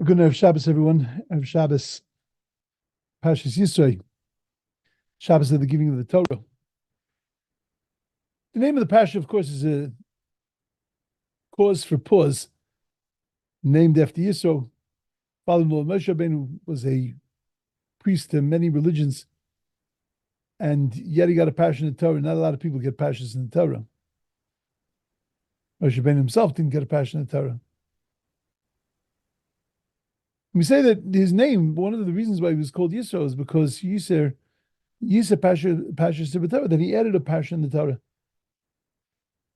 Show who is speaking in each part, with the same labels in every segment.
Speaker 1: Good night, Shabbos, everyone. Have Shabbos, Parshas Yisro, Shabbos of the giving of the Torah. The name of the Parsha, of course, is a cause for pause, named after Yisro. Father-in-law Moshe Rabbeinu was a priest to many religions, and yet he got a Parsha in the Torah. Not a lot of people get Parshas in the Torah. Moshe Rabbeinu himself didn't get a Parsha in the Torah. We say that his name, one of the reasons why he was called Yisro is because Yisro Parsha to the Torah, that he added a Parsha in the Torah.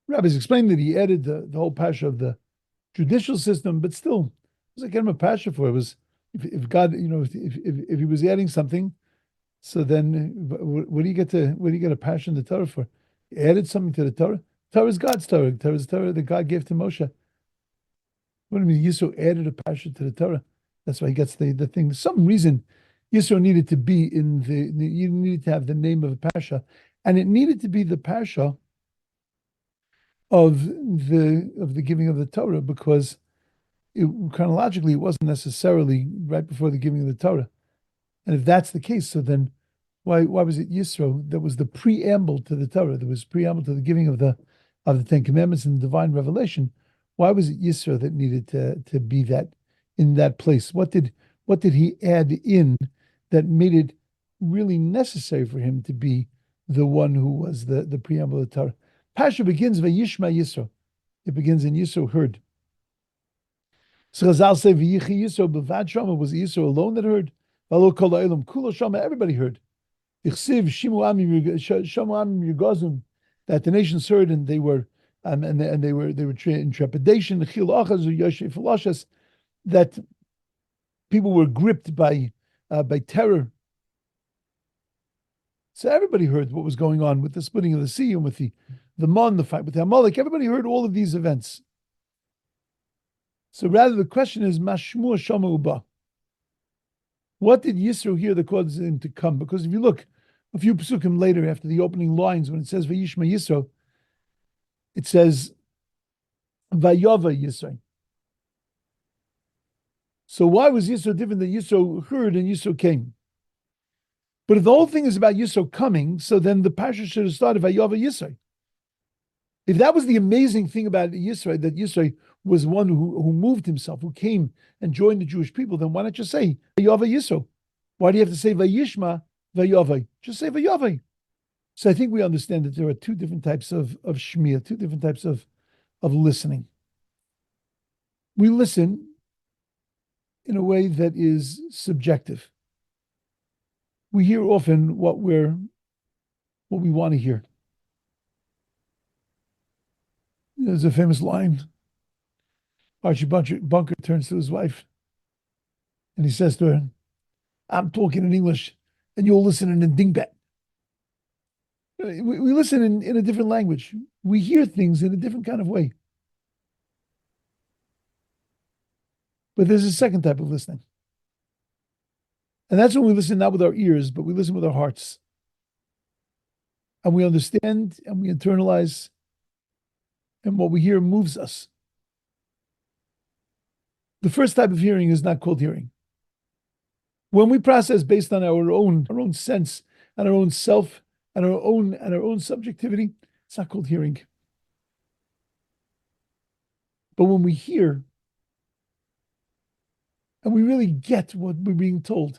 Speaker 1: Rabbis explained that he added the whole Parsha of the judicial system, but still, it was like getting a Parsha for it. It was if God, if he was adding something, so then what do you get a Parsha in the Torah for? He added something to the Torah. Torah is God's Torah. Torah is Torah that God gave to Moshe. What do you mean Yisro added a Parsha to the Torah? That's why he gets the thing. For some reason, Yisro needed to be you needed to have the name of a Parsha, and it needed to be the Parsha of the giving of the Torah, because chronologically it wasn't necessarily right before the giving of the Torah. And if that's the case, so then why was it Yisro that was the preamble to the Torah? There was preamble to the giving of the Ten Commandments and the divine revelation. Why was it Yisro that needed to be that in that place? What did he add in that made it really necessary for him to be the one who was the preamble of the Torah? Parsha begins Vayishma Yisro. It begins in Yisro heard. So Chazal say V'yichi Yisro b'vad shama. Was Yisro alone that heard? V'alo kol ha'olam kulo shama. Everybody heard. Ichsiv shimu amim yugazum. That the nations heard, and they were they were in trepidation. Chil achazu yoshe philoshes. That people were gripped by terror. So everybody heard what was going on with the splitting of the sea and with the fight with the Amalek. Everybody heard all of these events. So rather, the question is, Mashmur Shama Uba. What did Yisro hear that caused him to come? Because if you look a few psukim later, after the opening lines, when it says Vayishma Yisro, it says Vayava Yisro. So why was Yisro different than Yisro heard and Yisro came? But if the whole thing is about Yisro coming, so then the Parsha should have started Vayava Yisro. If that was the amazing thing about Yisro, that Yisro was one who moved himself, who came and joined the Jewish people, then why not just say Vayava Yisro? Why do you have to say Vayishma Vayava? Just say Vayava. So I think we understand that there are two different types of shmiya, two different types of listening. We listen in a way that is subjective. We hear often what we want to hear. There's a famous line. Archie Bunker turns to his wife and he says to her, "I'm talking in English and you're listening in dingbat." We listen in a different language. We hear things in a different kind of way. But there's a second type of listening. And that's when we listen not with our ears, but we listen with our hearts. And we understand and we internalize, and what we hear moves us. The first type of hearing is not called hearing. When we process based on our own sense and our own self and our own subjectivity, it's not called hearing. But when we hear and we really get what we're being told,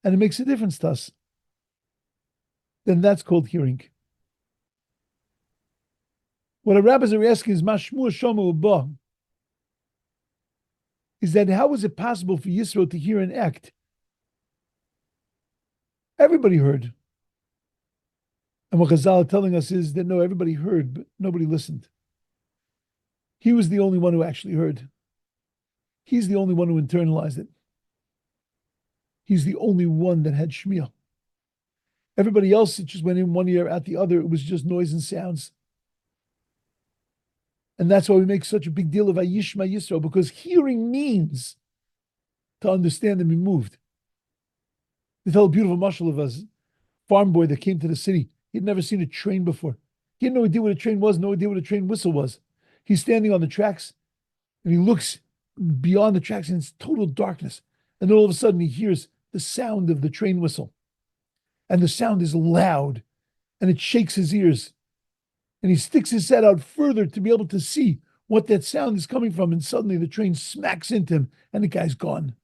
Speaker 1: and it makes a difference to us, then that's called hearing. What our rabbis are asking is, Mashmur Shomu Uba, is that how was it possible for Yisro to hear and act? Everybody heard. And what Chazal are telling us is that no, everybody heard, but nobody listened. He was the only one who actually heard. He's the only one who internalized it. He's the only one that had shmiya. Everybody else, it just went in one ear, out the other. It was just noise and sounds. And that's why we make such a big deal of Vayishma Yisro, because hearing means to understand and be moved. They tell a beautiful mashal of a farm boy that came to the city. He'd never seen a train before. He had no idea what a train was, no idea what a train whistle was. He's standing on the tracks and he looks beyond the tracks, and it's total darkness. And then all of a sudden he hears the sound of the train whistle. And the sound is loud, and it shakes his ears. And he sticks his head out further to be able to see what that sound is coming from. And suddenly the train smacks into him, and the guy's gone.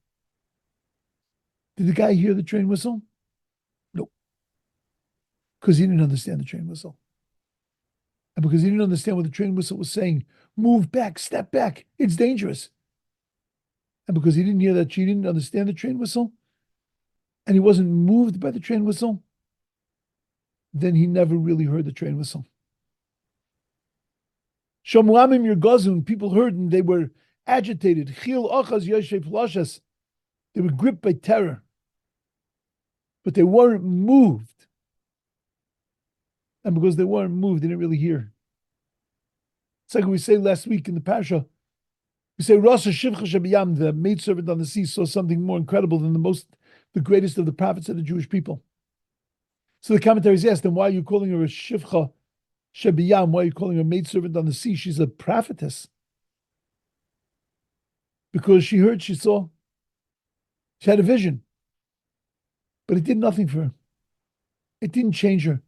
Speaker 1: Did the guy hear the train whistle? No, because he didn't understand the train whistle. And because he didn't understand what the train whistle was saying, move back, step back, it's dangerous. And because he didn't hear that, she didn't understand the train whistle, and he wasn't moved by the train whistle, then he never really heard the train whistle. Shamuamim Yergazun, people heard and they were agitated. Chil Achaz Yoshev Lashas. They were gripped by terror, but they weren't moved. And because they weren't moved, they didn't really hear. It's like we say last week in the Parsha. We say Rasa Shivcha Shabiyam, the maidservant on the sea, saw something more incredible than the greatest of the prophets of the Jewish people. So the commentaries asked them, why are you calling her a Shivcha Shabiyam? Why are you calling her a maidservant on the sea? She's a prophetess. Because she heard, she saw. She had a vision. But it did nothing for her. It didn't change her.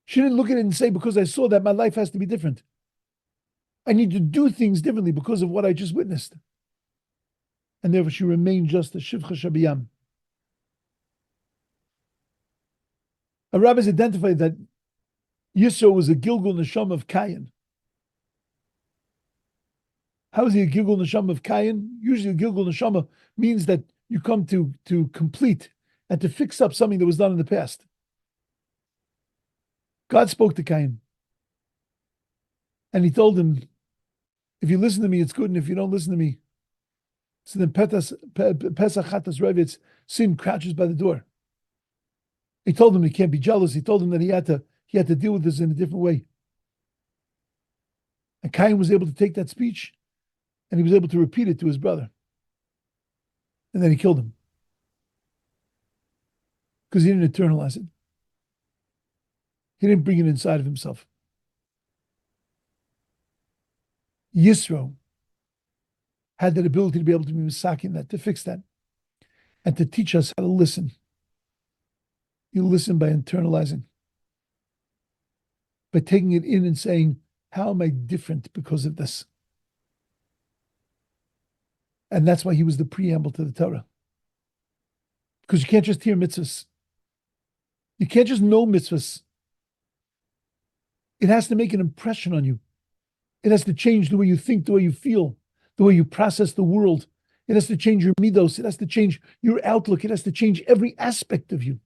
Speaker 1: She didn't look at it and say, because I saw that, my life has to be different. I need to do things differently because of what I just witnessed. And therefore she remained just a Shivcha Shabiyam. Our rabbis identified that Yisro was a Gilgul Neshama of Kayin. How is he a Gilgul Neshama of Kayin? Usually a Gilgul Neshama means that you come to complete and to fix up something that was done in the past. God spoke to Cain. And he told him, if you listen to me, it's good, and if you don't listen to me, so then Pesach Chatas Revitz, sin crouches by the door. He told him he can't be jealous. He told him that he had to deal with this in a different way. And Cain was able to take that speech, and he was able to repeat it to his brother. And then he killed him. Because he didn't internalize it. He didn't bring it inside of himself. Yisro had that ability to be able to be misakin that, to fix that, and to teach us how to listen. You listen by internalizing, by taking it in and saying, how am I different because of this? And that's why he was the preamble to the Torah. Because you can't just hear mitzvahs. You can't just know mitzvahs. It has to make an impression on you. It has to change the way you think, the way you feel, the way you process the world. It has to change your midos. It has to change your outlook. It has to change every aspect of you.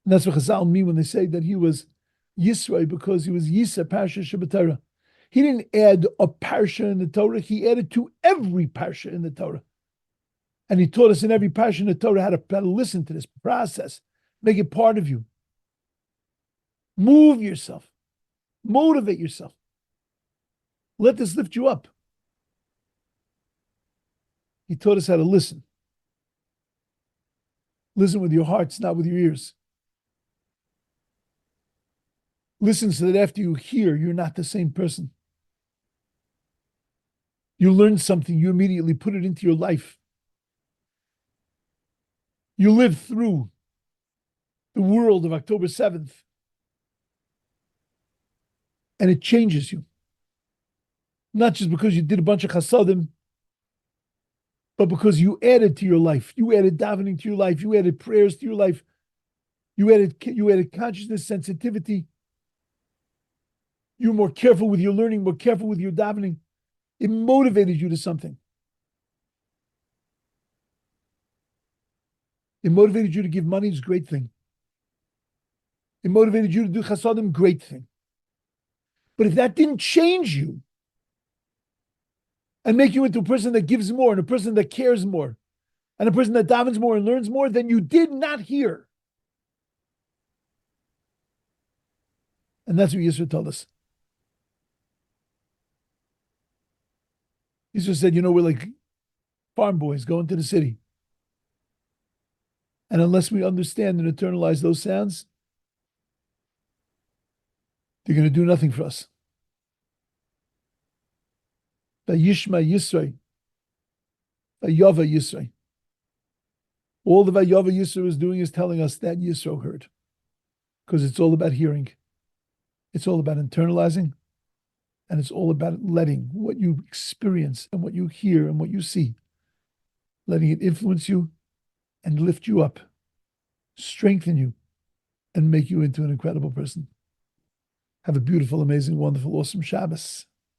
Speaker 1: And that's what Chazal mean when they say that he was Yisro, because he was Yisa Parsha Shabbat. He didn't add a Parsha in the Torah. He added to every Parsha in the Torah. And he taught us in every Parsha in the Torah how to listen to this process, make it part of you. Move yourself. Motivate yourself. Let this lift you up. He taught us how to listen. Listen with your hearts, not with your ears. Listen so that after you hear, you're not the same person. You learn something, you immediately put it into your life. You live through the world of October 7th. And it changes you. Not just because you did a bunch of chasadim, but because you added to your life. You added davening to your life. You added prayers to your life. You added consciousness, sensitivity. You're more careful with your learning, more careful with your davening. It motivated you to something. It motivated you to give money, it's a great thing. It motivated you to do chasadim, great thing. But if that didn't change you and make you into a person that gives more and a person that cares more and a person that davens more and learns more, then you did not hear. And that's what Yisro told us. Yisro said, we're like farm boys going to the city. And unless we understand and internalize those sounds, they're going to do nothing for us. Vayishma Yisro, Vayova Yisro. All the Vayova Yisro is doing is telling us that Yisro heard, because it's all about hearing. It's all about internalizing, and it's all about letting what you experience and what you hear and what you see, letting it influence you and lift you up, strengthen you, and make you into an incredible person. Have a beautiful, amazing, wonderful, awesome Shabbos.